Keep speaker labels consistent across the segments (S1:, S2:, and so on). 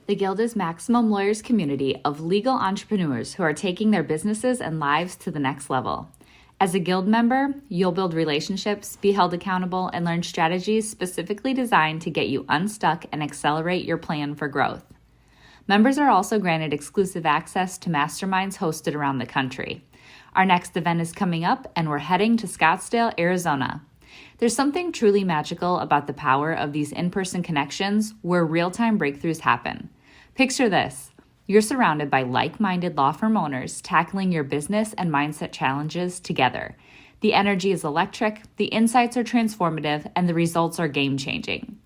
S1: The Guild is Maximum Lawyers' community of legal entrepreneurs who are taking their businesses and lives to the next level. As a Guild member, you'll build relationships, be held accountable, and learn strategies specifically designed to get you unstuck and accelerate your plan for growth. Members are also granted exclusive access to masterminds hosted around the country. Our next event is coming up, and we're heading to Scottsdale, Arizona. There's something truly magical about the power of these in-person connections where real-time breakthroughs happen. Picture this. You're surrounded by like-minded law firm owners tackling your business and mindset challenges together. The energy is electric, the insights are transformative, and the results are game-changing.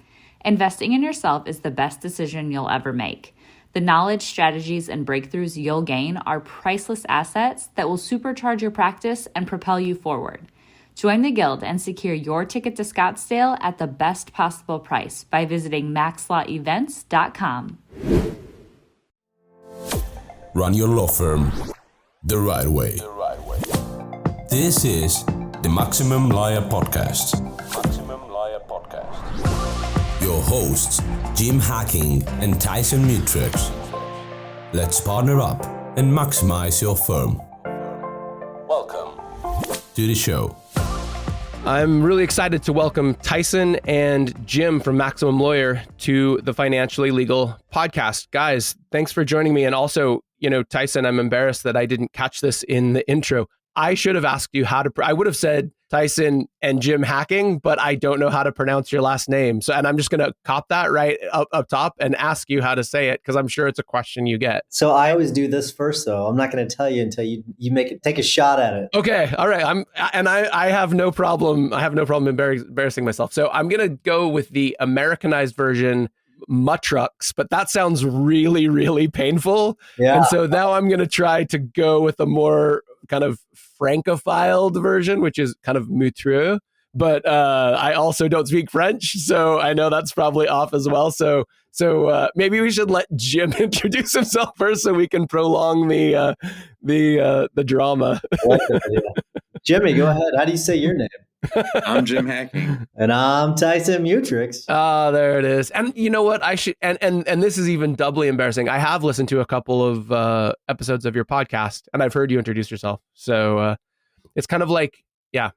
S1: Investing in yourself is the best decision you'll ever make. The knowledge, strategies, and breakthroughs you'll gain are priceless assets that will supercharge your practice and propel you forward. Join the Guild and secure your ticket to Scottsdale at the best possible price by visiting maxlawevents.com.
S2: Run your law firm the right way. This is the Maximum Lawyer Podcast. Your hosts, Jim Hacking and Tyson Mutrux. Let's partner up and maximize your firm. Welcome to the show.
S3: I'm really excited to welcome Tyson and Jim from Maximum Lawyer to the Financially Legal Podcast. Guys, thanks for joining me. And also, Tyson, I'm embarrassed that I didn't catch this in the intro. I should have asked you I would have said Tyson and Jim Hacking, but I don't know how to pronounce your last name. And I'm just going to cop that right up top and ask you how to say it, because I'm sure it's a question you get.
S4: So I always do this first, though. I'm not going to tell you until you take a shot at it.
S3: Okay. All right. I have no problem. I have no problem embarrassing myself. So I'm going to go with the Americanized version, Mutrux, but that sounds really, really painful.
S4: Yeah.
S3: And so now I'm going to try to go with a more kind of francophiled version, which is kind of Mutreux. But I also don't speak French, so I know that's probably off as well. So maybe we should let Jim introduce himself first, so we can prolong the drama.
S4: Jimmy, go ahead. How do you say your name?
S5: I'm Jim Hacking.
S4: And I'm Tyson Mutrux.
S3: There it is. And you know what? I should, and this is even doubly embarrassing. I have listened to a couple of episodes of your podcast, and I've heard you introduce yourself. So it's kind of like,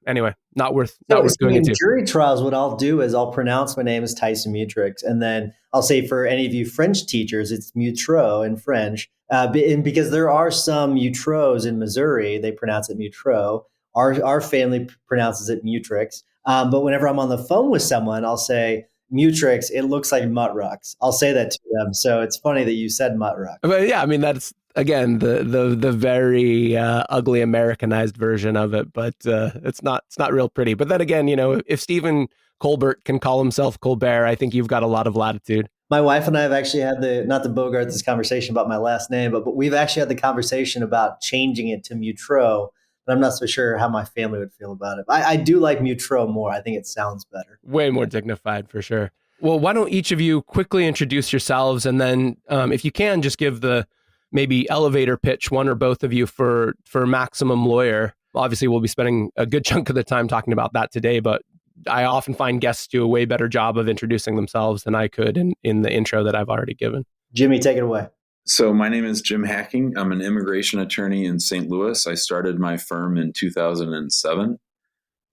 S3: anyway, not worth going into.
S4: Jury trials, what I'll do is I'll pronounce my name as Tyson Mutrux, and then I'll say for any of you French teachers, it's Mutreau in French. And because there are some Mutreaux in Missouri, they pronounce it Mutreau. Our family pronounces it Mutrix. But whenever I'm on the phone with someone, I'll say Mutrix. It looks like Mutrux. I'll say that to them. So it's funny that you said Mutrux.
S3: But yeah, I mean, that's, again, the very ugly Americanized version of it. But it's not real pretty. But then again, if Stephen Colbert can call himself Colbert, I think you've got a lot of latitude.
S4: My wife and I have actually had not to bogart this conversation about my last name, but we've actually had the conversation about changing it to Mutreau. But I'm not so sure how my family would feel about it. I do like Mutreau more. I think it sounds better.
S3: Way more dignified, for sure. Well, why don't each of you quickly introduce yourselves, and then if you can, just give the maybe elevator pitch, one or both of you, for Maximum Lawyer. Obviously, we'll be spending a good chunk of the time talking about that today, but I often find guests do a way better job of introducing themselves than I could in the intro that I've already given.
S4: Jimmy, take it away.
S5: So my name is Jim Hacking. I'm an immigration attorney in St. Louis. I started my firm in 2007.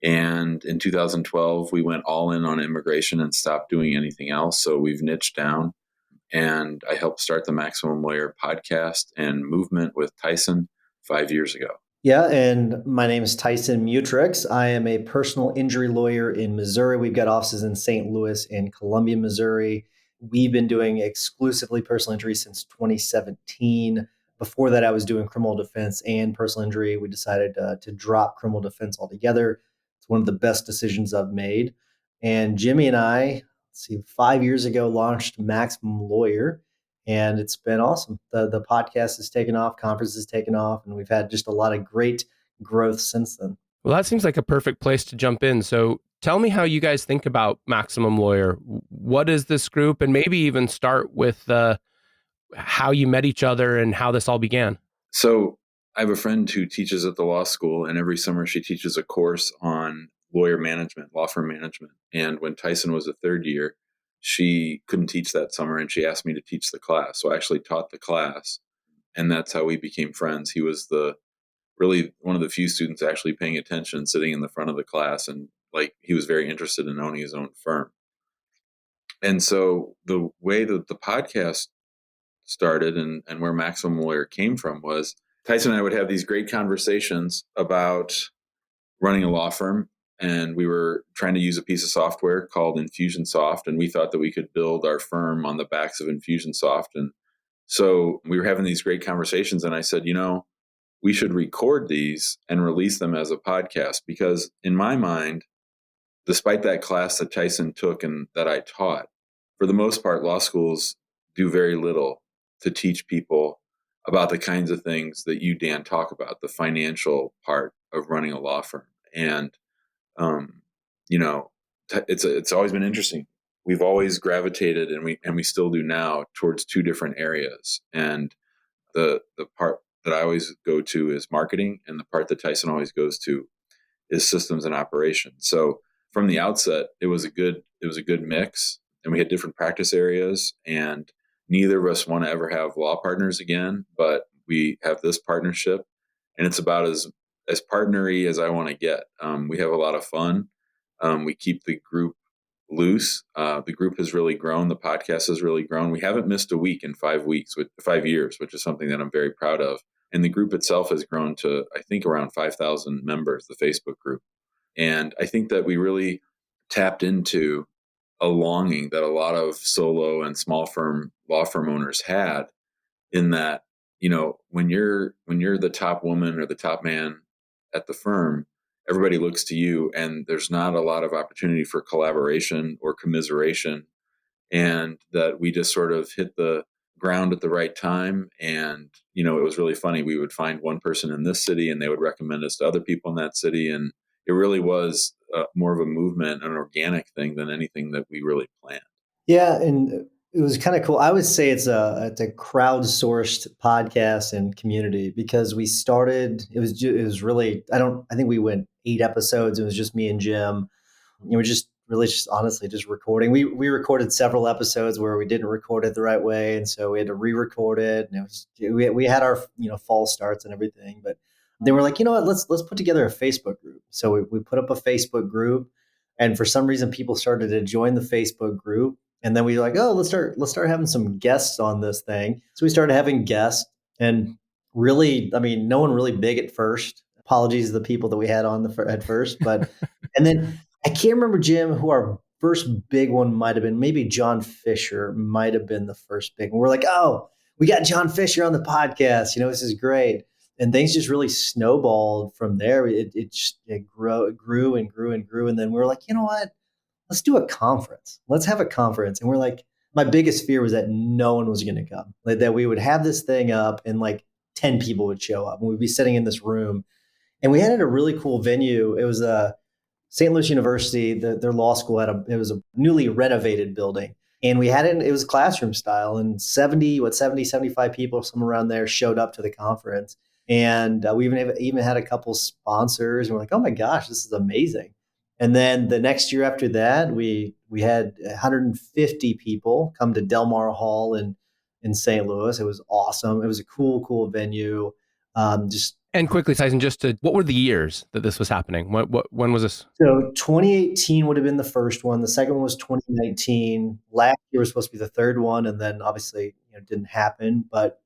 S5: And in 2012, we went all in on immigration and stopped doing anything else. So we've niched down. And I helped start the Maximum Lawyer podcast and movement with Tyson 5 years ago.
S4: Yeah, and my name is Tyson Mutrux. I am a personal injury lawyer in Missouri. We've got offices in St. Louis and Columbia, Missouri. We've been doing exclusively personal injury since 2017. Before that, I was doing criminal defense and personal injury. We decided to drop criminal defense altogether. It's one of the best decisions I've made. And Jimmy and I, 5 years ago, launched Maximum Lawyer, and it's been awesome. The podcast has taken off, conference has taken off, and we've had just a lot of great growth since then.
S3: Well, that seems like a perfect place to jump in. So tell me how you guys think about Maximum Lawyer. What is this group? And maybe even start with how you met each other and how this all began.
S5: So I have a friend who teaches at the law school, and every summer she teaches a course on lawyer management, law firm management. And when Tyson was a third year, she couldn't teach that summer and she asked me to teach the class. So I actually taught the class, and that's how we became friends. He was really one of the few students actually paying attention, sitting in the front of the class, and like he was very interested in owning his own firm. And so the way that the podcast started and where Maximum Lawyer came from was Tyson and I would have these great conversations about running a law firm. And we were trying to use a piece of software called Infusionsoft. And we thought that we could build our firm on the backs of Infusionsoft. And so we were having these great conversations. And I said, we should record these and release them as a podcast, because in my mind, despite that class that Tyson took and that I taught, for the most part, law schools do very little to teach people about the kinds of things that you, Dan, talk about, the financial part of running a law firm. And, it's always been interesting. We've always gravitated, and we still do now, towards two different areas. And the part that I always go to is marketing, and the part that Tyson always goes to is systems and operations. So from the outset, it was a good mix, and we had different practice areas, and neither of us want to ever have law partners again, but we have this partnership, and it's about as partnery as I want to get. We have a lot of fun. We keep the group loose. The group has really grown. The podcast has really grown. We haven't missed a week in 5 years, which is something that I'm very proud of. And the group itself has grown to, I think, around 5,000 members, the Facebook group. And I think that we really tapped into a longing that a lot of solo and small firm law firm owners had, in that, when you're the top woman or the top man at the firm, everybody looks to you, and there's not a lot of opportunity for collaboration or commiseration. And that we just sort of hit the ground at the right time. And, it was really funny. We would find one person in this city and they would recommend us to other people in that city. And it really was more of a movement, an organic thing than anything that we really planned.
S4: Yeah, and it was kind of cool. I would say it's a crowdsourced podcast and community, because we started. It was really, I think we went 8 episodes. It was just me and Jim. We're just really just honestly just recording. We recorded several episodes where we didn't record it the right way, and so we had to re-record it. And it was we had our false starts and everything, but then we're like, you know what, let's put together a Facebook group. So we put up a Facebook group, and for some reason people started to join the Facebook group. And then we were like, oh, let's start having some guests on this thing. So we started having guests, and really, no one really big at first. Apologies to the people that we had on at first, but and then I can't remember, Jim, who our first big one might have been. Maybe John Fisher might have been the first big one. We're like, oh, we got John Fisher on the podcast. This is great. And things just really snowballed from there. It grew and grew and grew. And then we were like, you know what? Let's do a conference. Let's have a conference. And we're like, my biggest fear was that no one was going to come, like that we would have this thing up and like 10 people would show up, and we'd be sitting in this room. And we had it at a really cool venue. It was St. Louis University. Their law school it was a newly renovated building. And we had it was classroom style, and 75 people, somewhere around there, showed up to the conference. And we even had a couple sponsors, and we're like, oh my gosh, this is amazing. And then the next year after that, we had 150 people come to Del Mar Hall in St. Louis. It was awesome. It was a cool venue.
S3: And quickly, Tyson, what were the years that this was happening? When was this?
S4: So 2018 would have been the first one. The second one was 2019. Last year was supposed to be the third one, and then obviously it didn't happen. But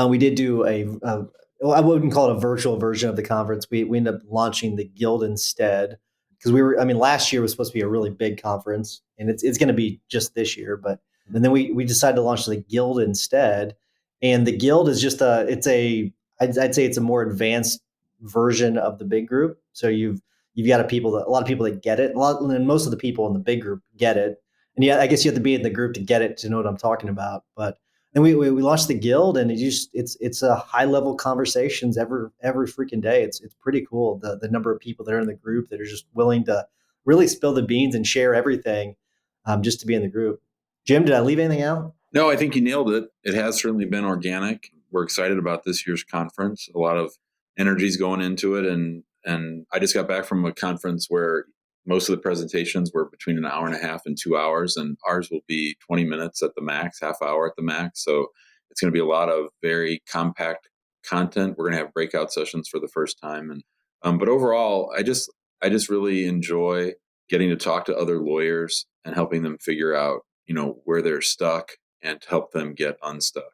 S4: we did do I wouldn't call it a virtual version of the conference. We ended up launching the Guild instead, because last year was supposed to be a really big conference, and it's going to be just this year. And then we decided to launch the Guild instead. And the Guild is just I'd say it's a more advanced version of the big group. So you've got a lot of people that get it. And most of the people in the big group get it. And yeah, I guess you have to be in the group to get it, to know what I'm talking about. But then we launched the Guild, and it's a high level conversations every freaking day. It's pretty cool, the number of people that are in the group that are just willing to really spill the beans and share everything, just to be in the group. Jim, did I leave anything out?
S5: No, I think you nailed it. It has certainly been organic. We're excited about this year's conference. A lot of energy's going into it. And I just got back from a conference where most of the presentations were between an hour and a half and 2 hours, and ours will be 20 minutes at the max, half hour at the max. So it's going to be a lot of very compact content. We're going to have breakout sessions for the first time. But overall, I just really enjoy getting to talk to other lawyers and helping them figure out, where they're stuck and to help them get unstuck.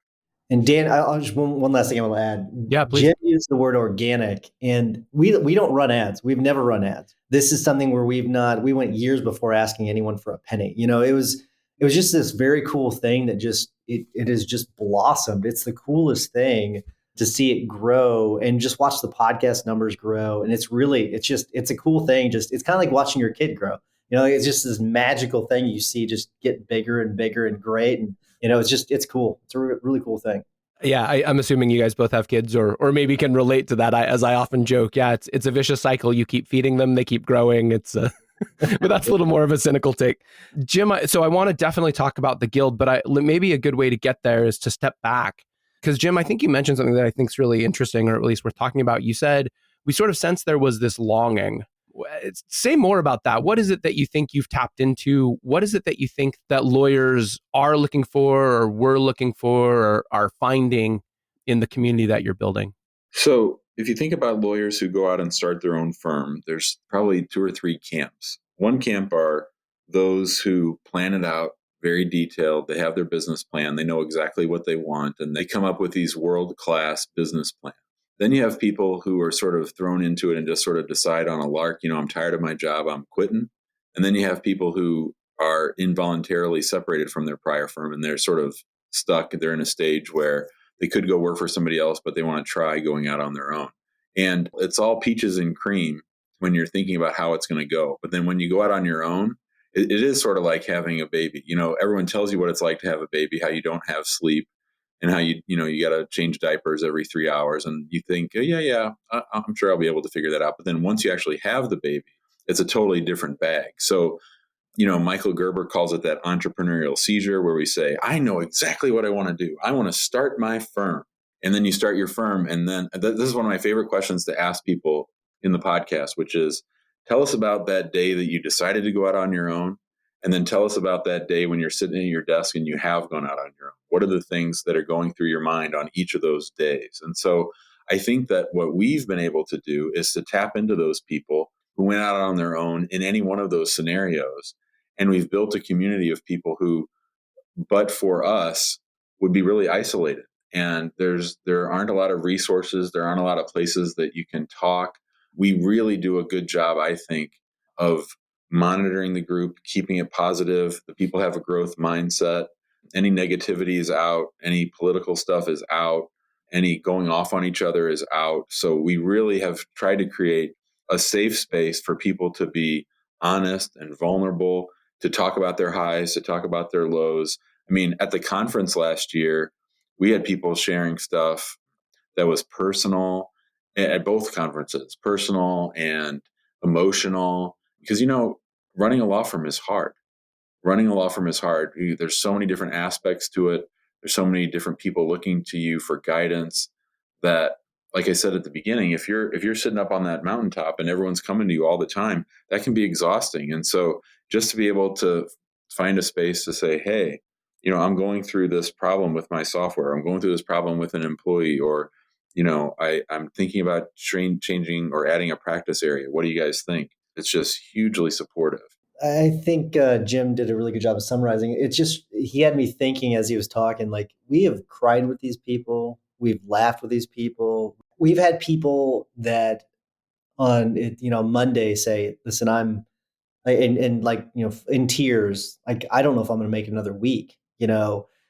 S4: And Dan, I'll just one last thing I want to add.
S3: Yeah, please.
S4: Jim used the word organic, and we don't run ads. We've never run ads. This is something where we went years before asking anyone for a penny. It was just this very cool thing that it has just blossomed. It's the coolest thing to see it grow and just watch the podcast numbers grow. And it's a cool thing. It's kind of like watching your kid grow. It's just this magical thing you see just get bigger and bigger and great. And it's cool. It's a really cool thing.
S3: Yeah, I'm assuming you guys both have kids or maybe can relate to that. As I often joke, yeah, it's a vicious cycle. You keep feeding them, they keep growing. But that's a little more of a cynical take. Jim, so I want to definitely talk about the guild, but maybe a good way to get there is to step back. Because Jim, I think you mentioned something that I think is really interesting, or at least worth talking about. You said, we sort of sensed there was this longing. Say more about that. What is it that you think you've tapped into? What is it that you think that lawyers are looking for or were looking for or are finding in the community that you're building?
S5: So if you think about lawyers who go out and start their own firm, there's probably 2 or 3 camps. One camp are those who plan it out, very detailed. They have their business plan. They know exactly what they want, and they come up with these world-class business plans. Then you have people who are sort of thrown into it and just sort of decide on a lark, I'm tired of my job, I'm quitting. And then you have people who are involuntarily separated from their prior firm and they're sort of stuck. They're in a stage where they could go work for somebody else, but they want to try going out on their own. And it's all peaches and cream when you're thinking about how it's going to go. But then when you go out on your own, it is sort of like having a baby. Everyone tells you what it's like to have a baby, how you don't have sleep, and how you got to change diapers every 3 hours. And you think, oh, yeah, I'm sure I'll be able to figure that out. But then once you actually have the baby, it's a totally different bag. So, Michael Gerber calls it that entrepreneurial seizure, where we say, I know exactly what I want to do. I want to start my firm. And then you start your firm. And then this is one of my favorite questions to ask people in the podcast, which is, tell us about that day that you decided to go out on your own. And then tell us about that day when you're sitting at your desk and you have gone out on your own. What are the things that are going through your mind on each of those days? And so I think that what we've been able to do is to tap into those people who went out on their own in any one of those scenarios. And we've built a community of people who, but for us, would be really isolated. And there aren't a lot of resources. There aren't a lot of places that you can talk. We really do a good job, I think, of monitoring the group, keeping it positive. The people have a growth mindset. Any negativity is out. Any political stuff is out. Any going off on each other is out. So we really have tried to create a safe space for people to be honest and vulnerable, to talk about their highs, to talk about their lows. I mean, at the conference last year, we had people sharing stuff that was personal at both conferences, personal and emotional, because, running a law firm is hard. Running a law firm is hard. There's so many different aspects to it. There's so many different people looking to you for guidance that, like I said at the beginning, if you're sitting up on that mountaintop and everyone's coming to you all the time, that can be exhausting. And so just to be able to find a space to say, hey, I'm going through this problem with my software. I'm going through this problem with an employee, or, I'm thinking about changing or adding a practice area. What do you guys think? It's just hugely supportive.
S4: I think Jim did a really good job of summarizing it. He had me thinking as he was talking, like, we have cried with these people. We've laughed with these people. We've had people that on Monday say, listen, I'm in tears. Like, I don't know if I'm going to make another week.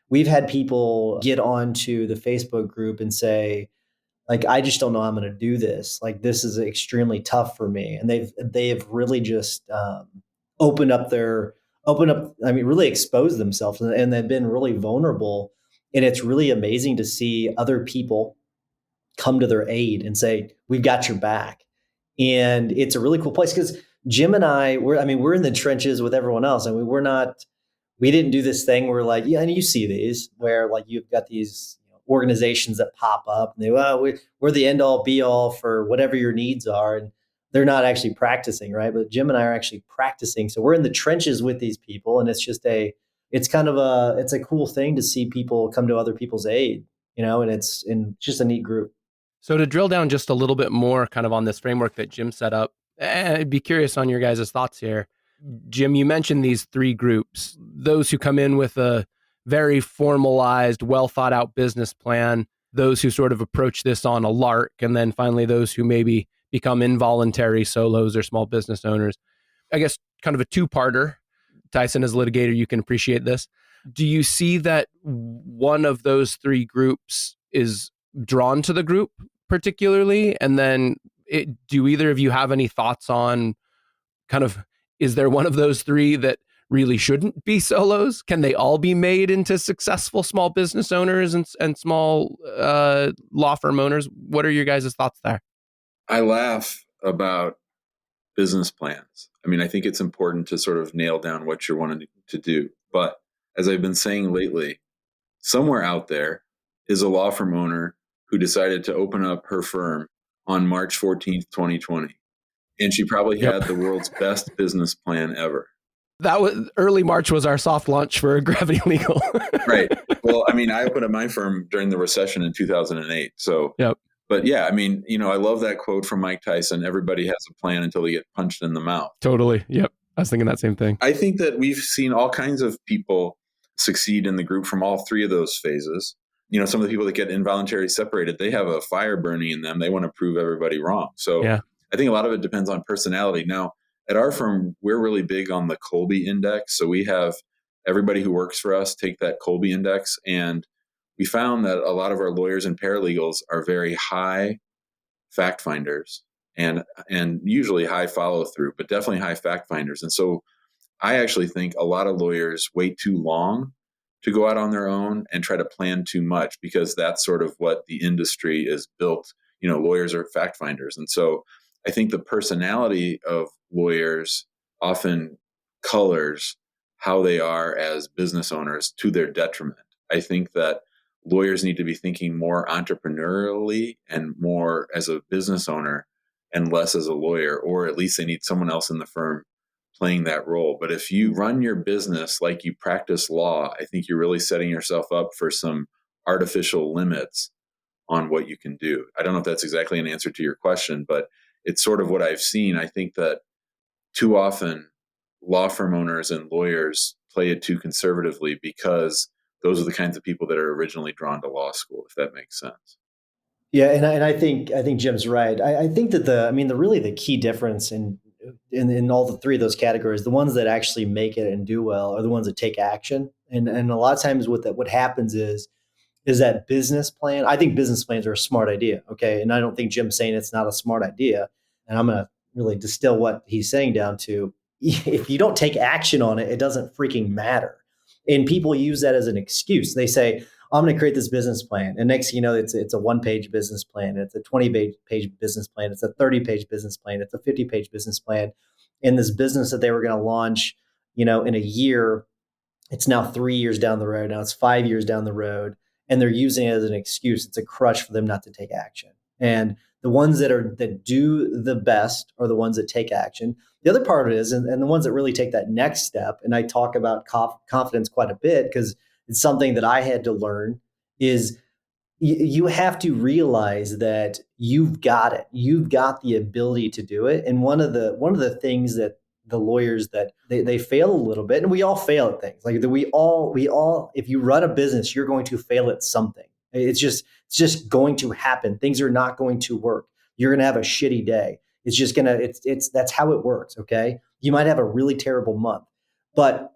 S4: We've had people get onto the Facebook group and say, like, I just don't know how I'm going to do this. Like, this is extremely tough for me. And they've really just really exposed themselves, and they've been really vulnerable. And it's really amazing to see other people come to their aid and say, we've got your back. And it's a really cool place because Jim and we're in the trenches with everyone else. And we didn't do this thing where, like, yeah, and you see these where, like, you've got these organizations that pop up and we're the end all be all for whatever your needs are. And they're not actually practicing, right? But Jim and I are actually practicing. So we're in the trenches with these people, and it's a cool thing to see people come to other people's aid, and it's just a neat group.
S3: So to drill down just a little bit more kind of on this framework that Jim set up, I'd be curious on your guys' thoughts here. Jim, you mentioned these three groups, those who come in with a very formalized, well thought out business plan, those who sort of approach this on a lark, and then finally those who maybe become involuntary solos or small business owners. I guess kind of a two-parter. Tyson, as a litigator, you can appreciate this. Do you see that one of those three groups is drawn to the group particularly? And then do either of you have any thoughts on kind of, is there one of those three that really shouldn't be solos? Can they all be made into successful small business owners and small law firm owners? What are your guys' thoughts there?
S5: I laugh about business plans. I mean, I think it's important to sort of nail down what you're wanting to do. But as I've been saying lately, somewhere out there is a law firm owner who decided to open up her firm on March 14th, 2020. And she probably had the world's best business plan ever.
S3: That was early March was our soft launch for Gravity Legal.
S5: Right. Well, I mean, I opened up my firm during the recession in 2008. So, But yeah, I mean, I love that quote from Mike Tyson. Everybody has a plan until they get punched in the mouth.
S3: Totally. Yep. I was thinking that same thing.
S5: I think that we've seen all kinds of people succeed in the group from all three of those phases. Some of the people that get involuntarily separated, they have a fire burning in them. They want to prove everybody wrong. So I think a lot of it depends on personality. Now, at our firm, we're really big on the Colby Index. So we have everybody who works for us take that Colby Index. And we found that a lot of our lawyers and paralegals are very high fact finders and usually high follow through, but definitely high fact finders. And so I actually think a lot of lawyers wait too long to go out on their own and try to plan too much, because that's sort of what the industry is built. Lawyers are fact finders. And so I think the personality of lawyers often colors how they are as business owners to their detriment. I think that lawyers need to be thinking more entrepreneurially and more as a business owner and less as a lawyer, or at least they need someone else in the firm playing that role. But if you run your business like you practice law, I think you're really setting yourself up for some artificial limits on what you can do. I don't know if that's exactly an answer to your question, but it's sort of what I've seen. I think that too often law firm owners and lawyers play it too conservatively because those are the kinds of people that are originally drawn to law school, if that makes sense.
S4: Yeah, and I think Jim's right. I think that the key difference in all the three of those categories, the ones that actually make it and do well are the ones that take action. And a lot of times what happens is that business plan. I think business plans are a smart idea. Okay. And I don't think Jim's saying it's not a smart idea. And I'm going to really distill what he's saying down to, if you don't take action on it, it doesn't freaking matter. And people use that as an excuse. They say, I'm going to create this business plan. And next thing you know, it's a 1-page business plan. It's a 20-page business plan. It's a 30-page business plan. It's a 50-page business plan. And this business that they were going to launch, in a year, it's now 3 years down the road. Now it's 5 years down the road. And they're using it as an excuse. It's a crutch for them not to take action. And the ones that do the best are the ones that take action. The other part of it is, and the ones that really take that next step, and I talk about confidence quite a bit because it's something that I had to learn, is you have to realize that you've got it. You've got the ability to do it. And one of the things that the lawyers that they fail a little bit, and we all fail at things. Like we all, if you run a business, you're going to fail at something. It's just going to happen. Things are not going to work. You're going to have a shitty day. That's how it works. Okay. You might have a really terrible month, but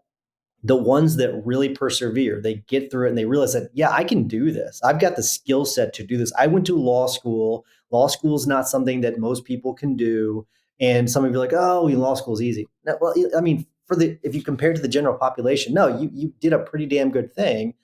S4: the ones that really persevere, they get through it and they realize that, yeah, I can do this. I've got the skill set to do this. I went to law school. Law school is not something that most people can do. And some of you are like, oh, law school is easy. No, well, I mean, if you compare to the general population, no, you did a pretty damn good thing.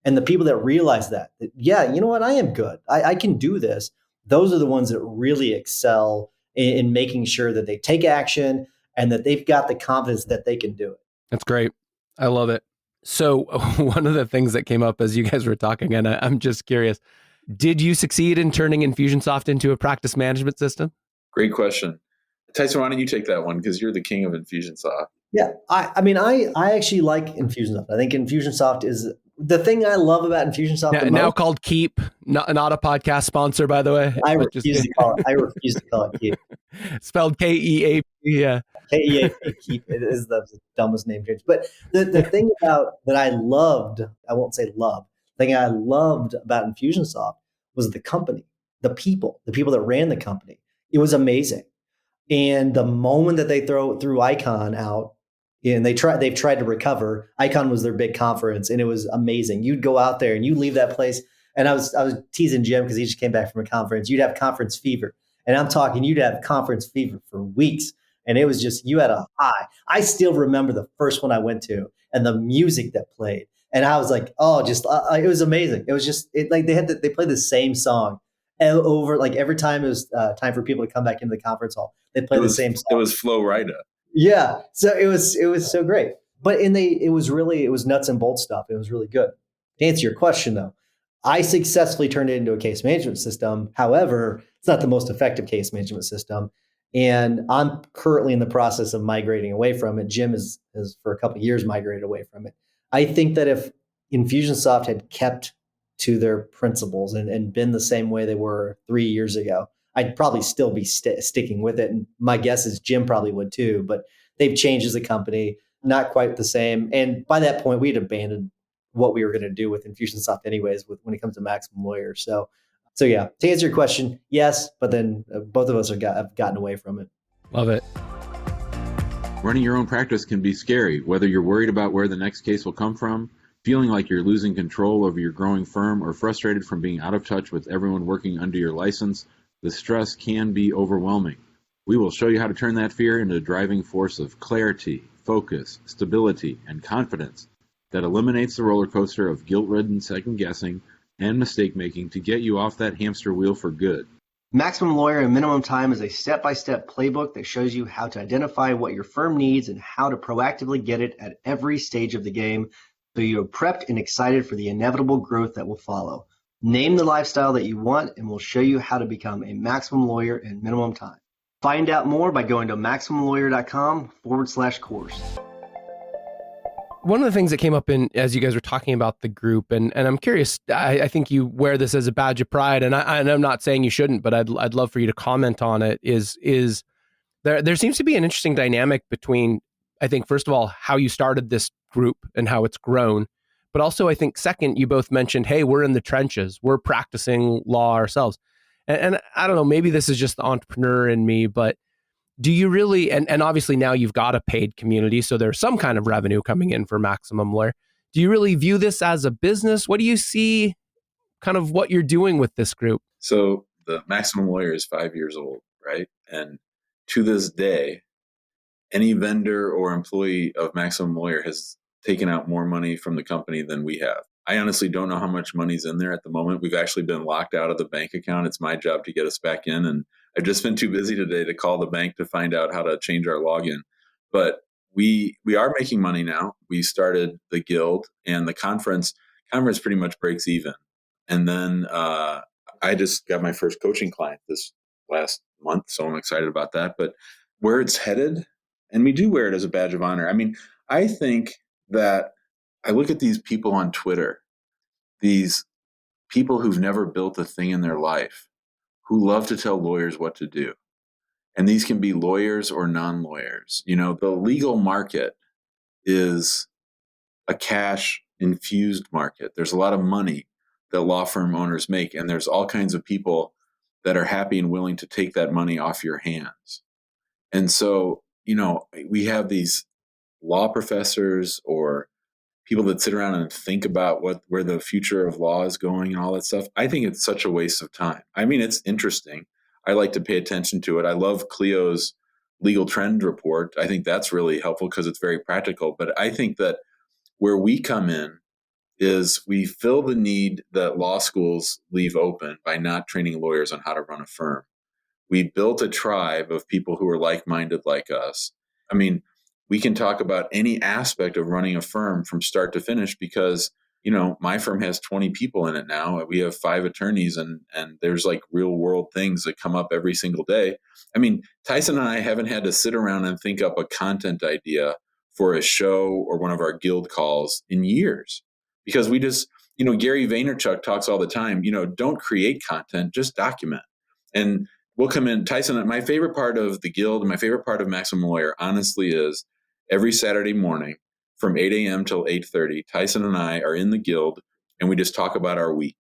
S4: And the people that realize that, yeah, you know what, I am good. I can do this. Those are the ones that really excel in making sure that they take action and that they've got the confidence that they can do it.
S3: That's great. I love it. So one of the things that came up as you guys were talking, and I'm just curious, did you succeed in turning Infusionsoft into a practice management system?
S5: Great question. Tyson, why don't you take that one? Because you're the king of Infusionsoft.
S4: Yeah, I actually like Infusionsoft. I think Infusionsoft is the thing I love about Infusionsoft.
S3: Now called Keep, not a podcast sponsor, by the way.
S4: I refuse to call it Keep.
S3: Spelled KEAP. Yeah,
S4: KEAP. Keep. It is the dumbest name change. But the thing about that I loved, I won't say love. The thing I loved about Infusionsoft was the company, the people that ran the company. It was amazing. And the moment that they threw Icon out, and they've tried to recover. Icon was their big conference, and it was amazing. You'd go out there and you leave that place. And I was teasing Jim because he just came back from a conference. You'd have conference fever, and I'm talking you'd have conference fever for weeks. And it was just you had a high. I still remember the first one I went to and the music that played, and I was like, oh, just it was amazing. It was just like they played the same song over like every time it was time for people to come back into the conference hall. They played the same song.
S5: It was Flo Rida.
S4: Yeah. So it was so great. But it was nuts and bolts stuff. It was really good. To answer your question though, I successfully turned it into a case management system. However, it's not the most effective case management system. And I'm currently in the process of migrating away from it. Jim has for a couple of years migrated away from it. I think that if Infusionsoft had kept to their principles and been the same way they were 3 years ago, I'd probably still be sticking with it. And my guess is Jim probably would too, but they've changed as a company, not quite the same. And by that point, we had abandoned what we were going to do with Infusionsoft anyways, when it comes to Maximum Lawyer. So yeah, to answer your question, yes, but then both of us have gotten away from it.
S3: Love it.
S5: Running your own practice can be scary, whether you're worried about where the next case will come from, feeling like you're losing control over your growing firm, or frustrated from being out of touch with everyone working under your license. The stress can be overwhelming. We will show you how to turn that fear into a driving force of clarity, focus, stability, and confidence that eliminates the roller coaster of guilt-ridden second-guessing and mistake-making to get you off that hamster wheel for good.
S4: Maximum Lawyer in Minimum Time is a step-by-step playbook that shows you how to identify what your firm needs and how to proactively get it at every stage of the game so you're prepped and excited for the inevitable growth that will follow. Name the lifestyle that you want, and we'll show you how to become a maximum lawyer in minimum time. Find out more by going to maximumlawyer.com/course.
S3: One of the things that came up as you guys were talking about the group, and I'm curious, I think you wear this as a badge of pride, and I'm not saying you shouldn't, but I'd love for you to comment on it. Is there seems to be an interesting dynamic between, I think, first of all, how you started this group and how it's grown. But also, I think, second, you both mentioned, hey, we're in the trenches. We're practicing law ourselves. And I don't know, maybe this is just the entrepreneur in me, but do you really, and obviously now you've got a paid community, so there's some kind of revenue coming in for Maximum Lawyer. Do you really view this as a business? What do you see kind of what you're doing with this group?
S5: So the Maximum Lawyer is 5 years old, right? And to this day, any vendor or employee of Maximum Lawyer has taken out more money from the company than we have. I honestly don't know how much money's in there at the moment. We've actually been locked out of the bank account. It's my job to get us back in. And I've just been too busy today to call the bank to find out how to change our login. But we are making money now. We started the guild, and the conference pretty much breaks even. And then I just got my first coaching client this last month, so I'm excited about that. But where it's headed, and we do wear it as a badge of honor. I mean, I think that I look at these people on Twitter, these people who've never built a thing in their life, who love to tell lawyers what to do. And these can be lawyers or non-lawyers. You know, the legal market is a cash-infused market. There's a lot of money that law firm owners make, and there's all kinds of people that are happy and willing to take that money off your hands. And so, you know, we have these law professors or people that sit around and think about where the future of law is going and all that stuff. I think it's such a waste of time. I mean, it's interesting. I like to pay attention to it. I love Cleo's legal trend report. I think that's really helpful because it's very practical. But I think that where we come in is we fill the need that law schools leave open by not training lawyers on how to run a firm. We built a tribe of people who are like-minded like us. I mean, we can talk about any aspect of running a firm from start to finish because my firm has 20 people in it now. We have 5 attorneys, and there's like real world things that come up every single day. I mean, Tyson and I haven't had to sit around and think up a content idea for a show or one of our guild calls in years, because we just, Gary Vaynerchuk talks all the time, don't create content, just document. And we'll come in, Tyson, my favorite part of the guild and my favorite part of Maximum Lawyer, honestly, is every Saturday morning from 8 a.m. till 8:30, Tyson and I are in the guild and we just talk about our week.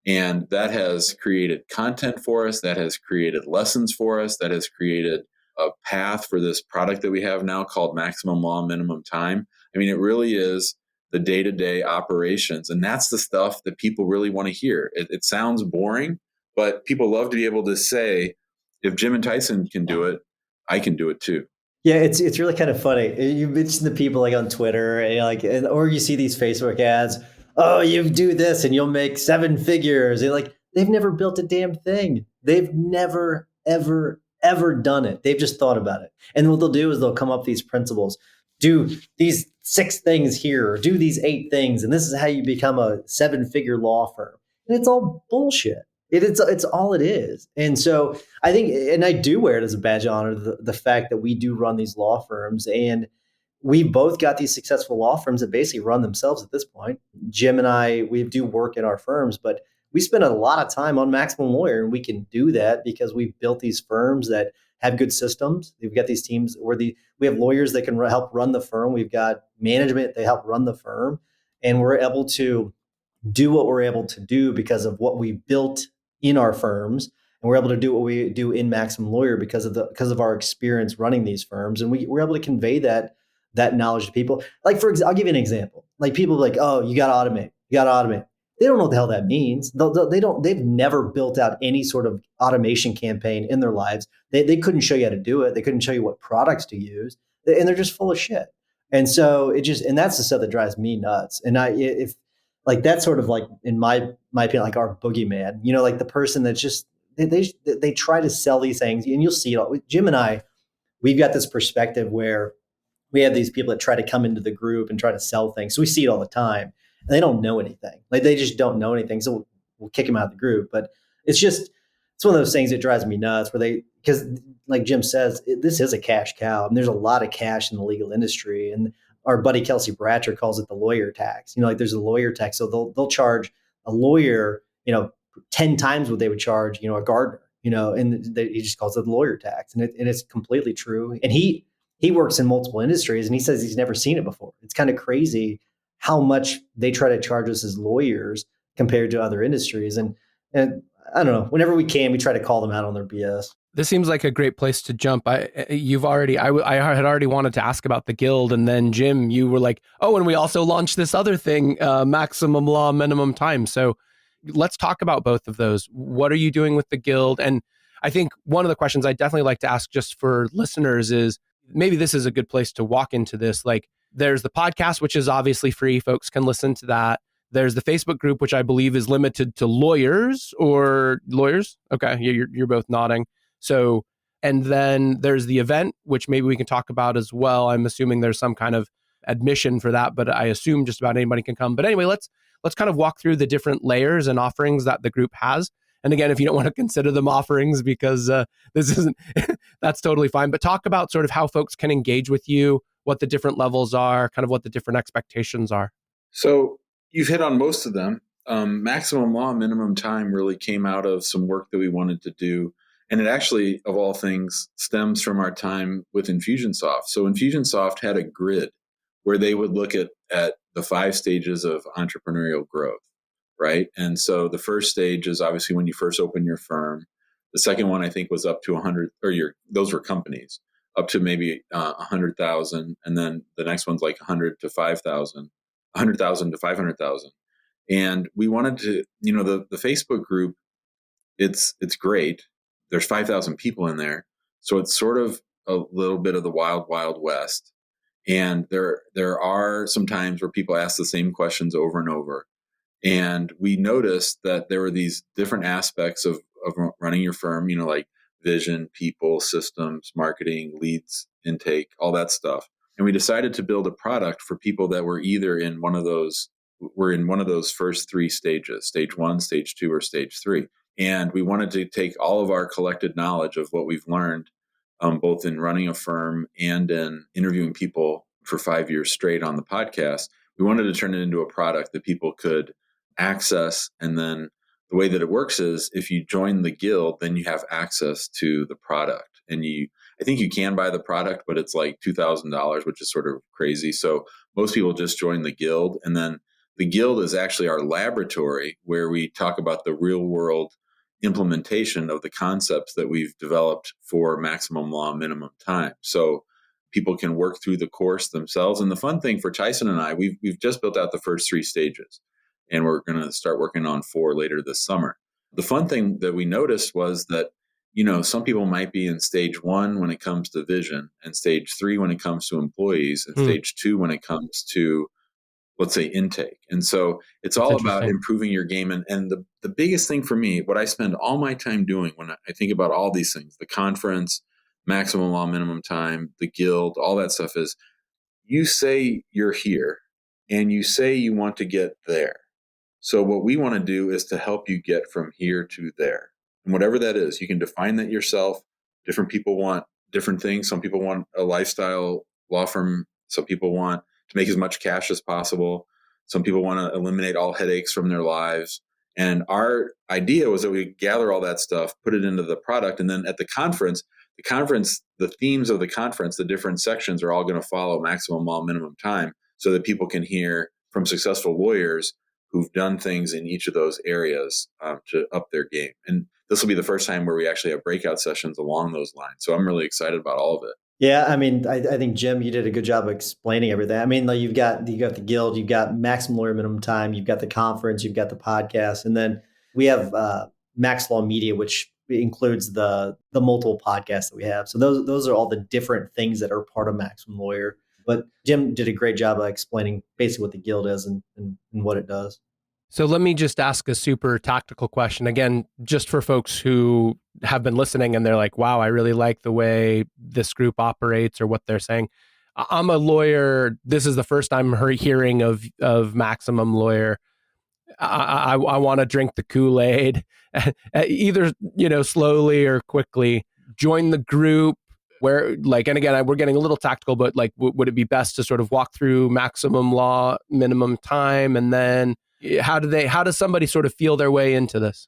S5: And that has created content for us. That has created lessons for us. That has created a path for this product that we have now called Maximum Law Minimum Time. I mean, it really is the day-to-day operations. And that's the stuff that people really want to hear. It sounds boring, but people love to be able to say, if Jim and Tyson can do it, I can do it too.
S4: Yeah, it's really kind of funny. You mention the people like on Twitter, and or you see these Facebook ads. Oh, you do this and you'll make 7 figures. And they've never built a damn thing. They've never, ever done it. They've just thought about it. And what they'll do is they'll come up with these principles. Do these 6 things here, or do these 8 things, and this is how you become a 7-figure law firm. And it's all bullshit. It's all it is. And so I think, and I do wear it as a badge of honor, the fact that we do run these law firms, and we both got these successful law firms that basically run themselves at this point. Jim and I, we do work in our firms, but we spend a lot of time on Maximum Lawyer, and we can do that because we've built these firms that have good systems. We've got these teams where we have lawyers that can help run the firm. We've got management that help run the firm, and we're able to do what we're able to do because of what we built in our firms, and we're able to do what we do in Maximum Lawyer because of our experience running these firms, and we're able to convey that knowledge to people. Like, for example, I'll give you an example. Like, people are like, oh, you got to automate. They don't know what the hell that means. They've never built out any sort of automation campaign in their lives. They couldn't show you how to do it. They couldn't show you what products to use, and they're just full of shit. And so and that's the stuff that drives me nuts. And if like, that's sort of like, in my opinion, like our boogeyman, like the person that's just, they try to sell these things, and you'll see it all. Jim and I, we've got this perspective where we have these people that try to come into the group and try to sell things. So we see it all the time, and they don't know anything. Like, they just don't know anything. So we'll kick them out of the group. But it's one of those things that drives me nuts, because like Jim says, this is a cash cow, and there's a lot of cash in the legal industry. And our buddy Kelsey Bratcher calls it the lawyer tax. There's a lawyer tax. So they'll charge a lawyer, 10 times what they would charge, a gardener, and he just calls it the lawyer tax. And it's completely true. And he works in multiple industries, and he says he's never seen it before. It's kind of crazy how much they try to charge us as lawyers compared to other industries. And I don't know, whenever we can, we try to call them out on their BS.
S3: This seems like a great place to jump. I had already wanted to ask about the guild, and then Jim, you were like, oh, and we also launched this other thing, Maximum Law Minimum Time. So let's talk about both of those. What are you doing with the guild? And I think one of the questions I definitely like to ask just for listeners is, maybe this is a good place to walk into this. Like, there's the podcast, which is obviously free. Folks can listen to that. There's the Facebook group, which I believe is limited to lawyers. Okay, you're both nodding. So, and then there's the event, which maybe we can talk about as well. I'm assuming there's some kind of admission for that, but I assume just about anybody can come. But anyway, let's kind of walk through the different layers and offerings that the group has. And again, if you don't want to consider them offerings because this isn't, that's totally fine. But talk about sort of how folks can engage with you, what the different levels are, kind of what the different expectations are.
S5: So you've hit on most of them. Maximum Law Minimum Time really came out of some work that we wanted to do. And it actually, of all things, stems from our time with Infusionsoft. So Infusionsoft had a grid where they would look at the 5 stages of entrepreneurial growth, right? And so the first stage is obviously when you first open your firm. The second one, I think, was up to 100, those were companies, up to maybe 100,000. And then the next one's like 100 to 5,000, 100,000 to 500,000. And we wanted to, the Facebook group, it's great. There's 5,000 people in there. So it's sort of a little bit of the wild, wild west. And there are some times where people ask the same questions over and over. And we noticed that there were these different aspects of running your firm, like vision, people, systems, marketing, leads, intake, all that stuff. And we decided to build a product for people that were either in one of those we're in one of those first three stages, stage 1, stage 2, or stage 3. And we wanted to take all of our collected knowledge of what we've learned, both in running a firm and in interviewing people for 5 years straight on the podcast. We wanted to turn it into a product that people could access. And then the way that it works is if you join the guild, then you have access to the product. And I think you can buy the product, but it's like $2,000, which is sort of crazy. So most people just join the guild. And then the guild is actually our laboratory where we talk about the real world implementation of the concepts that we've developed for maximum law, minimum time. So people can work through the course themselves. And the fun thing for Tyson and I, we've just built out the first 3 stages, and we're going to start working on 4 later this summer. The fun thing that we noticed was that, some people might be in stage 1 when it comes to vision, and stage 3 when it comes to employees, and stage 2 when it comes to, let's say, intake. And so it's all about improving your game. And the biggest thing for me, what I spend all my time doing when I think about all these things, the conference, maximum law, minimum time, the guild, all that stuff, is you say you're here and you say you want to get there. So what we want to do is to help you get from here to there. And whatever that is, you can define that yourself. Different people want different things. Some people want a lifestyle law firm. Some people want to make as much cash as possible. Some people want to eliminate all headaches from their lives. And our idea was that we gather all that stuff, put it into the product. And then at the conference, the themes of the conference, the different sections are all going to follow maximum law, minimum time, so that people can hear from successful lawyers who've done things in each of those areas to up their game. And this will be the first time where we actually have breakout sessions along those lines. So I'm really excited about all of it.
S4: Yeah, I mean, I think, Jim, you did a good job of explaining everything. I mean, like you've got the guild, you've got maximum lawyer minimum time, you've got the conference, you've got the podcast, and then we have Max Law Media, which includes the multiple podcasts that we have. So those are all the different things that are part of Maximum Lawyer. But Jim did a great job of explaining basically what the guild is and what it does.
S3: So let me just ask a super tactical question again, just for folks who have been listening and they're like, wow, I really like the way this group operates or what they're saying. I'm a lawyer. This is the first time hearing of Maximum Lawyer. I want to drink the Kool-Aid, either, slowly or quickly. Join the group where, like, and again, we're getting a little tactical, but like, would it be best to sort of walk through maximum law, minimum time, and then how does somebody sort of feel their way into this?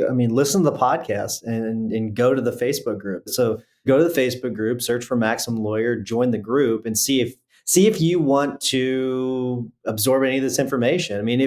S4: I mean, listen to the podcast and go to the Facebook group. So go to the Facebook group, search for Maximum Lawyer, join the group, and see if you want to absorb any of this information. I mean,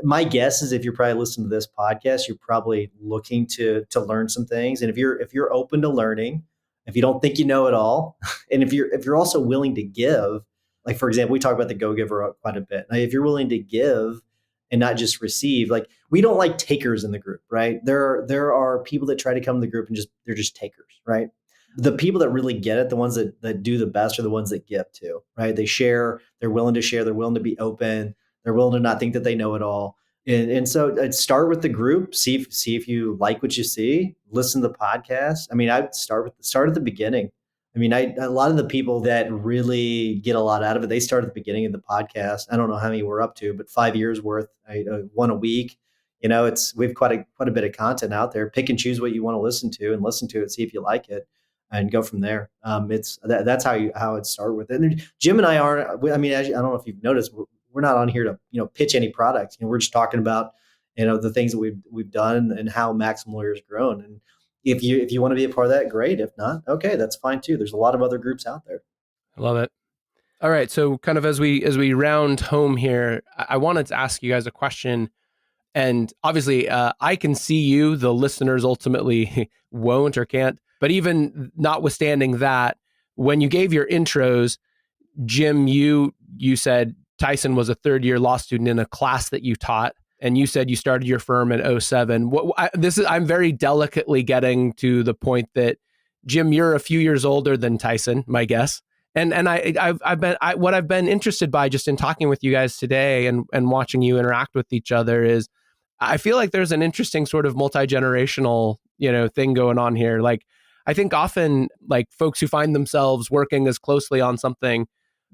S4: my guess is if you're probably listening to this podcast, you're probably looking to learn some things. And if you're open to learning, if you don't think you know it all, and if you're also willing to give, like, for example, we talk about the go-giver quite a bit. Now, if you're willing to give and not just receive, like, we don't like takers in the group, right? There are people that try to come to the group and they're just takers, right? The people that really get it, the ones that do the best, are the ones that give too, right? They share, they're willing to share, they're willing to be open, they're willing to not think that they know it all. And so I'd start with the group, see if you like what you see, listen to the podcast. I mean, I'd start at the beginning. I mean, a lot of the people that really get a lot out of it, they start at the beginning of the podcast. I don't know how many we're up to, but 5 years worth, one a week. We've quite a bit of content out there. Pick and choose what you want to listen to it, see if you like it, and go from there. That's how I'd start with it. And Jim and I aren't. I mean, I don't know if you've noticed, we're not on here to pitch any products. We're just talking about the things that we've done and how Maximum Lawyer's grown. And if you want to be a part of that, great. If not, okay, that's fine too. There's a lot of other groups out there.
S3: I love it. All right, so kind of as we round home here, I wanted to ask you guys a question. And obviously, I can see you. The listeners ultimately won't or can't. But even notwithstanding that, when you gave your intros, Jim, you said Tyson was a third-year law student in a class that you taught, and you said you started your firm in 2007. I'm very delicately getting to the point that, Jim, you're a few years older than Tyson, my guess. And what I've been interested by just in talking with you guys today and watching you interact with each other is, I feel like there's an interesting sort of multi-generational, thing going on here. Like, I think often, like, folks who find themselves working as closely on something,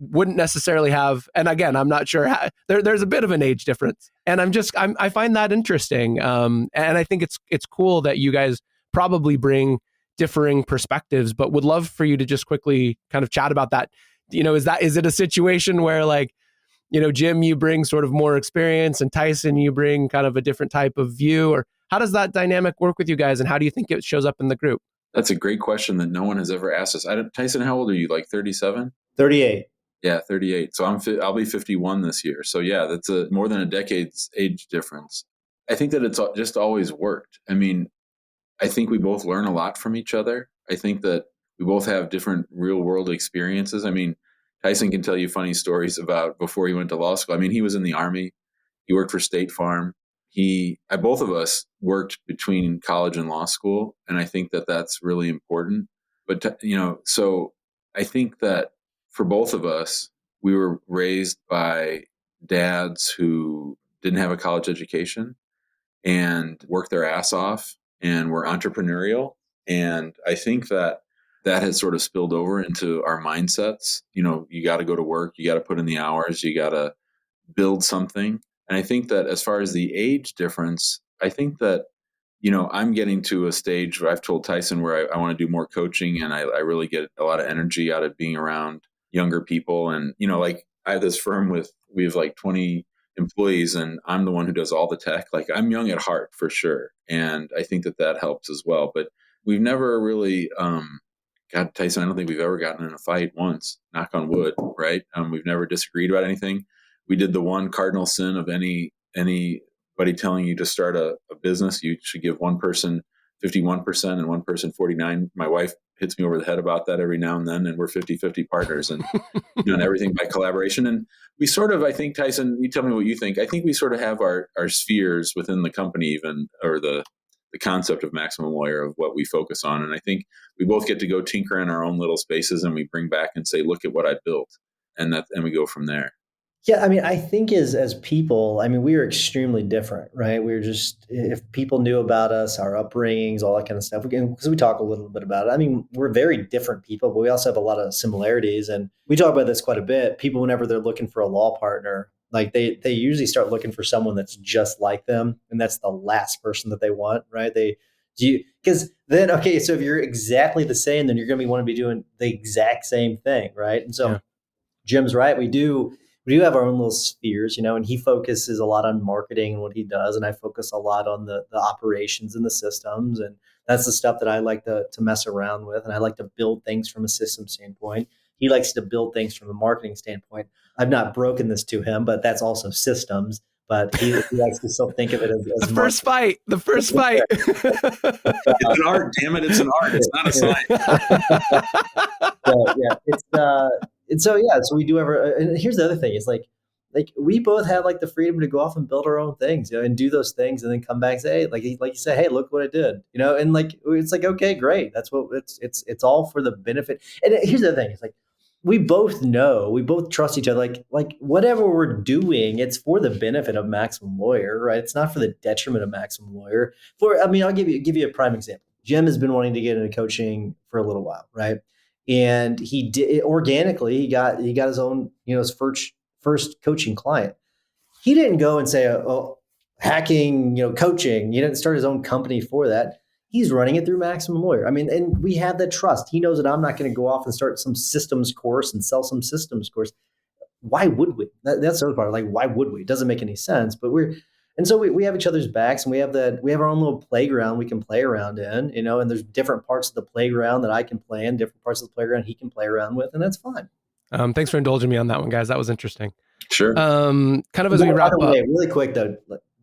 S3: wouldn't necessarily have, and again, I'm not sure how, there's a bit of an age difference, and I find that interesting. And I think it's cool that you guys probably bring differing perspectives, but would love for you to just quickly kind of chat about that. Is it a situation where, like, Jim, you bring sort of more experience, and Tyson, you bring kind of a different type of view, or how does that dynamic work with you guys, and how do you think it shows up in the group?
S5: That's a great question that no one has ever asked us. Tyson, how old are you? Like 37?
S4: 38.
S5: Yeah, 38. So I'll be 51 this year. So yeah, that's more than a decade's age difference. I think that it's just always worked. I mean, I think we both learn a lot from each other. I think that we both have different real world experiences. I mean, Tyson can tell you funny stories about before he went to law school. I mean, he was in the Army. He worked for State Farm. Both of us worked between college and law school. And I think that that's really important. But, so I think that for both of us, we were raised by dads who didn't have a college education and worked their ass off and were entrepreneurial. And I think that has sort of spilled over into our mindsets. You got to go to work, you got to put in the hours, you got to build something. And I think that as far as the age difference, I think that, I'm getting to a stage where I've told Tyson where I want to do more coaching, and I really get a lot of energy out of being around younger people. And, like I have this firm we have like 20 employees, and I'm the one who does all the tech. Like, I'm young at heart for sure. And I think that helps as well. But we've never really, God, Tyson, I don't think we've ever gotten in a fight once, knock on wood, right? We've never disagreed about anything. We did the one cardinal sin of anybody telling you to start a business. You should give one person 51% and one person 49%. My wife hits me over the head about that every now and then, and we're 50-50 partners and doing everything by collaboration. And we sort of, I think, Tyson, you tell me what you think. I think we sort of have our spheres within the company even, or the concept of Maximum Lawyer of what we focus on. And I think we both get to go tinker in our own little spaces, and we bring back and say, look at what I built. And we go from there.
S4: Yeah, I mean, I think as people, I mean, we are extremely different, right? We're just, if people knew about us, our upbringings, all that kind of stuff, because we talk a little bit about it. I mean, we're very different people, but we also have a lot of similarities. And we talk about this quite a bit. People, whenever they're looking for a law partner, like they usually start looking for someone that's just like them. And that's the last person that they want, right? Because then, okay, so if you're exactly the same, then you're going to want to be doing the exact same thing, right? And so yeah. Jim's right. We do have our own little spheres, and he focuses a lot on marketing and what he does. And I focus a lot on the operations and the systems. And that's the stuff that I like to mess around with. And I like to build things from a system standpoint. He likes to build things from a marketing standpoint. I've not broken this to him, but that's also systems. But he likes to still think of it as
S3: the first fight. The first fight.
S5: It's an art, damn it! It's an art. It's not a science.
S4: So we do and here's the other thing is like we both have like the freedom to go off and build our own things, and do those things, and then come back and say, hey, like you say, hey, look what I did, and like it's like, okay, great, that's what it's all for the benefit. And here's the other thing, it's like we both trust each other, like whatever we're doing, it's for the benefit of Maximum Lawyer, right? It's not for the detriment of Maximum Lawyer. I'll give you a prime example. Jim has been wanting to get into coaching for a little while, right? And he did organically. He got his own, his first coaching client. He didn't go and say, hacking, coaching. He didn't start his own company for that. He's running it through Maximum Lawyer. I mean, and we have that trust. He knows that I'm not going to go off and start some systems course and sell some systems course. Why would we? That's the other part. Like, why would we? It doesn't make any sense. But so we have each other's backs, and we have our own little playground we can play around in, and there's different parts of the playground that I can play in, different parts of the playground he can play around with, and that's fine.
S3: Thanks for indulging me on that one, guys. That was interesting.
S5: Sure.
S3: Kind of as we wrap up.
S4: Really quick though,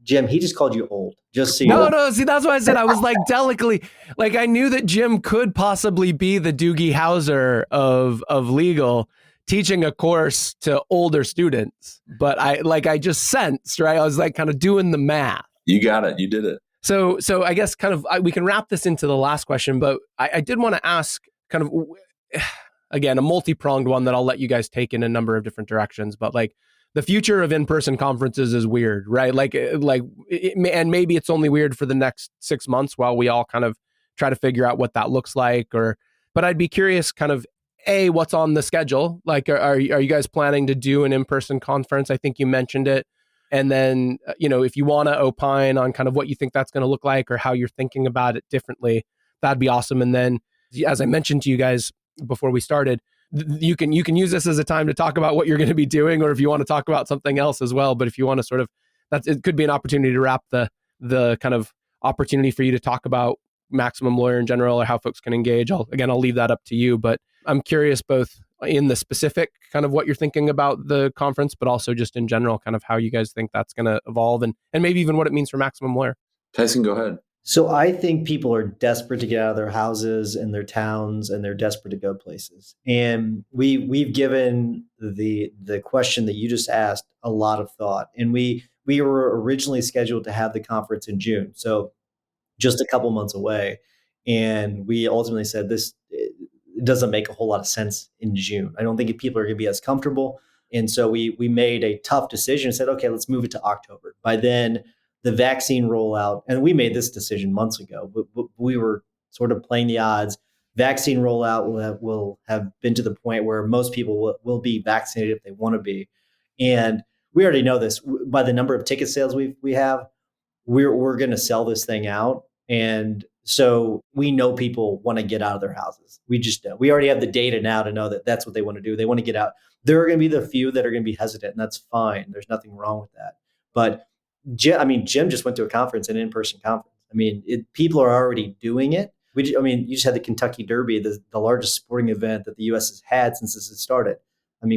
S4: Jim, he just called you old. Just so you know.
S3: No. See, that's why I said I was like delicately, like I knew that Jim could possibly be the Doogie Howser of legal, teaching a course to older students, but I just sensed, right? I was like kind of doing the math.
S5: You got it. You did it.
S3: So I guess kind of we can wrap this into the last question, but I did want to ask kind of, again, a multi-pronged one that I'll let you guys take in a number of different directions, but like the future of in-person conferences is weird, right? And maybe it's only weird for the next 6 months while we all kind of try to figure out what that looks like, but I'd be curious kind of what's on the schedule? Like, are you guys planning to do an in-person conference? I think you mentioned it. And then, if you want to opine on kind of what you think that's going to look like or how you're thinking about it differently, that'd be awesome. And then, as I mentioned to you guys before we started, you can use this as a time to talk about what you're going to be doing, or if you want to talk about something else as well. But if you want to sort of, it could be an opportunity to wrap the kind of opportunity for you to talk about Maximum Lawyer in general or how folks can engage. I'll leave that up to you. But I'm curious both in the specific kind of what you're thinking about the conference, but also just in general, kind of how you guys think that's going to evolve and maybe even what it means for Maximum Lawyer.
S5: Tyson, go ahead.
S4: So I think people are desperate to get out of their houses and their towns, and they're desperate to go places. And we've given the question that you just asked a lot of thought. And we were originally scheduled to have the conference in June, so just a couple months away. And we ultimately said it doesn't make a whole lot of sense in June. I don't think people are going to be as comfortable. And so we made a tough decision and said, okay, let's move it to October. By then, the vaccine rollout, and we made this decision months ago, but we were sort of playing the odds. Vaccine rollout will have been to the point where most people will be vaccinated if they want to be. And we already know this by the number of ticket sales we have. We're going to sell this thing out. And so we know people want to get out of their houses. We just know. We already have the data now to know that that's what they want to do. They want to get out. There are going to be the few that are going to be hesitant, and that's fine. There's nothing wrong with that. But Jim just went to a conference, an in-person conference. People are already doing it. You just had the Kentucky Derby, the largest sporting event that the U.S. has had since this has started.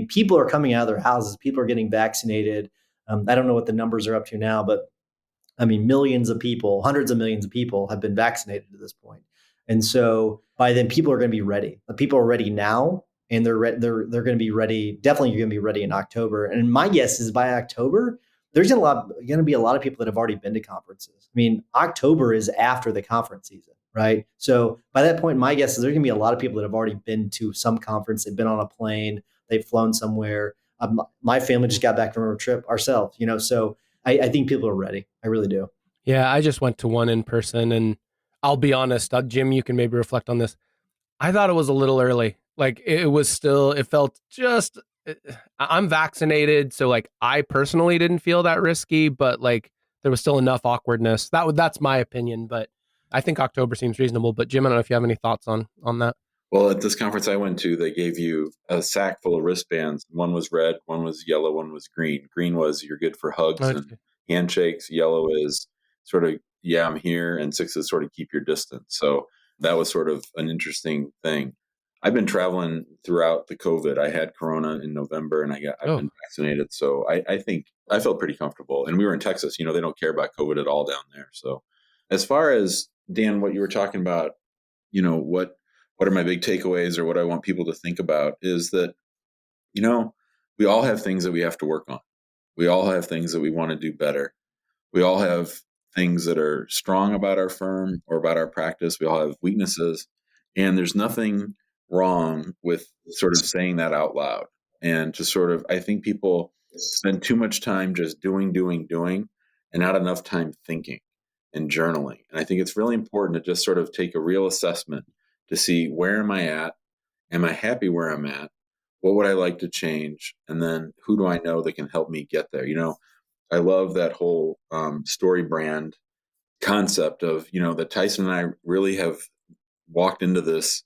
S4: People are coming out of their houses. People are getting vaccinated. I don't know what the numbers are up to now, but millions of people, hundreds of millions of people have been vaccinated at this point. And so by then, people are going to be ready. People are ready now, and they're going to be ready. Definitely, you're going to be ready in October. And my guess is by October, there's going to be a lot of people that have already been to conferences. October is after the conference season, right? So by that point, my guess is there's going to be a lot of people that have already been to some conference. They've been on a plane. They've flown somewhere. My family just got back from a trip ourselves, so I think people are ready. I really do.
S3: Yeah, I just went to one in person, and I'll be honest, Jim, you can maybe reflect on this. I thought it was a little early. Like it felt just, I'm vaccinated. So like I personally didn't feel that risky, but like there was still enough awkwardness. That's my opinion, but I think October seems reasonable. But Jim, I don't know if you have any thoughts on that.
S5: Well, at this conference I went to, they gave you a sack full of wristbands. One was red, one was yellow, one was green. Green was you're good for hugs and handshakes. Yellow is sort of, yeah, I'm here. And 6 is sort of keep your distance. So that was sort of an interesting thing. I've been traveling throughout the COVID. I had Corona in November and I've been vaccinated. So I think I felt pretty comfortable. And we were in Texas, they don't care about COVID at all down there. So as far as Dan, what you were talking about, what are my big takeaways or what I want people to think about is that, we all have things that we have to work on. We all have things that we want to do better. We all have things that are strong about our firm or about our practice. We all have weaknesses, and there's nothing wrong with sort of saying that out loud. And to sort of, I think people spend too much time just doing, and not enough time thinking and journaling. And I think it's really important to just sort of take a real assessment to see, where am I at? Am I happy where I'm at? What would I like to change? And then who do I know that can help me get there? I love that whole story brand concept of, that Tyson and I really have walked into this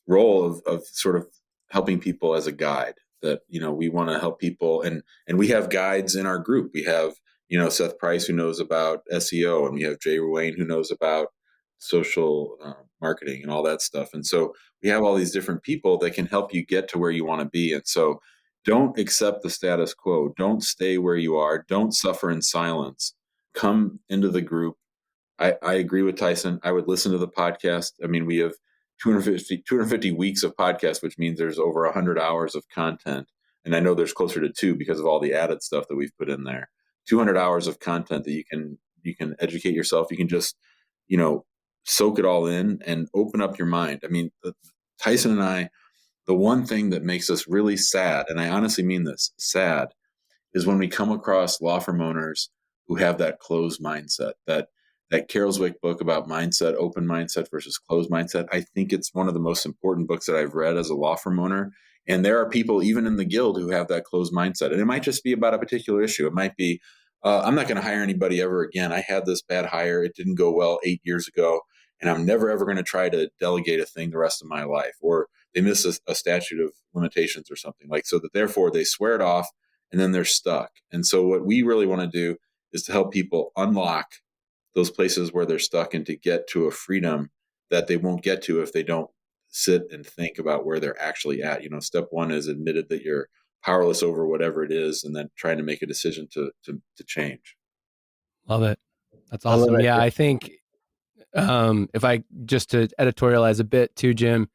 S5: role of sort of helping people as a guide, that, we want to help people. And we have guides in our group. We have, Seth Price, who knows about SEO, and we have Jay Ruane, who knows about social marketing and all that stuff. And so we have all these different people that can help you get to where you want to be. And so don't accept the status quo. Don't stay where you are. Don't suffer in silence. Come into the group. I agree with Tyson. I would listen to the podcast. We have 250 weeks of podcasts, which means there's over 100 hours of content. And I know there's closer to 2 because of all the added stuff that we've put in there. 200 hours of content that you can educate yourself. You can just, soak it all in and open up your mind. Tyson and I, the one thing that makes us really sad, and I honestly mean this, sad, is when we come across law firm owners who have that closed mindset, that that Carol Zwick book about mindset, open mindset versus closed mindset. I think it's one of the most important books that I've read as a law firm owner. And there are people even in the guild who have that closed mindset. And it might just be about a particular issue. It might be, I'm not going to hire anybody ever again. I had this bad hire. It didn't go well 8 years ago. And I'm never, ever going to try to delegate a thing the rest of my life. Or they miss a statute of limitations or something, like, so that therefore they swear it off and then they're stuck. And so what we really want to do is to help people unlock those places where they're stuck and to get to a freedom that they won't get to if they don't sit and think about where they're actually at. Step one is admitted that you're powerless over whatever it is, and then trying to make a decision to change.
S3: Love it. That's awesome. Yeah, I think if I just to editorialize a bit too, Jim,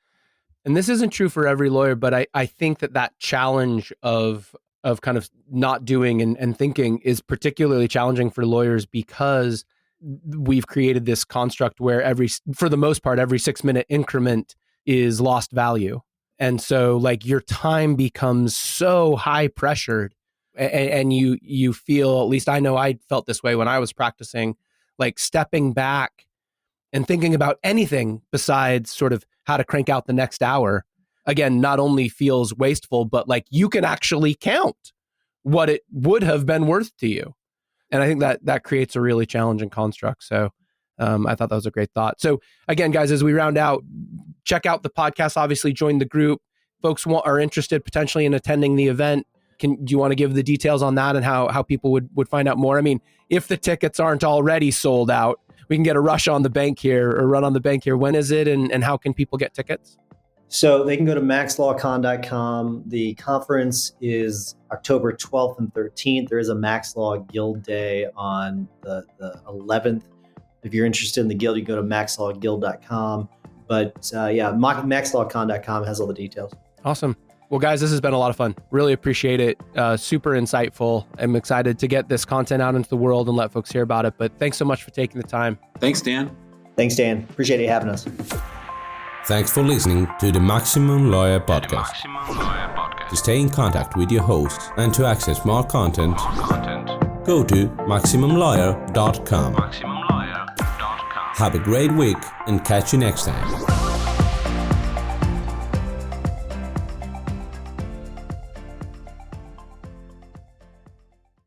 S3: and this isn't true for every lawyer, but I think that challenge of kind of not doing and thinking is particularly challenging for lawyers because we've created this construct where for the most part, every 6-minute increment is lost value. And so like your time becomes so high pressured and you feel, at least I know I felt this way when I was practicing, like stepping back and thinking about anything besides sort of how to crank out the next hour, again, not only feels wasteful, but like you can actually count what it would have been worth to you. And I think that creates a really challenging construct. So I thought that was a great thought. So again, guys, as we round out, check out the podcast, obviously join the group. Folks are interested potentially in attending the event. Do you want to give the details on that and how people would find out more? I mean, if the tickets aren't already sold out, we can get a rush on the bank here or run on the bank here. When is it and how can people get tickets?
S4: So they can go to maxlawcon.com. The conference is October 12th and 13th. There is a Max Law Guild Day on the 11th. If you're interested in the guild, you can go to maxlawguild.com. But maxlawcon.com has all the details.
S3: Awesome. Well, guys, this has been a lot of fun. Really appreciate it. Super insightful. I'm excited to get this content out into the world and let folks hear about it. But thanks so much for taking the time.
S5: Thanks, Dan.
S4: Thanks, Dan. Appreciate you having us.
S2: Thanks for listening to the Maximum Lawyer Podcast. To stay in contact with your hosts and to access more content, go to MaximumLawyer.com. Have a great week and catch you next time.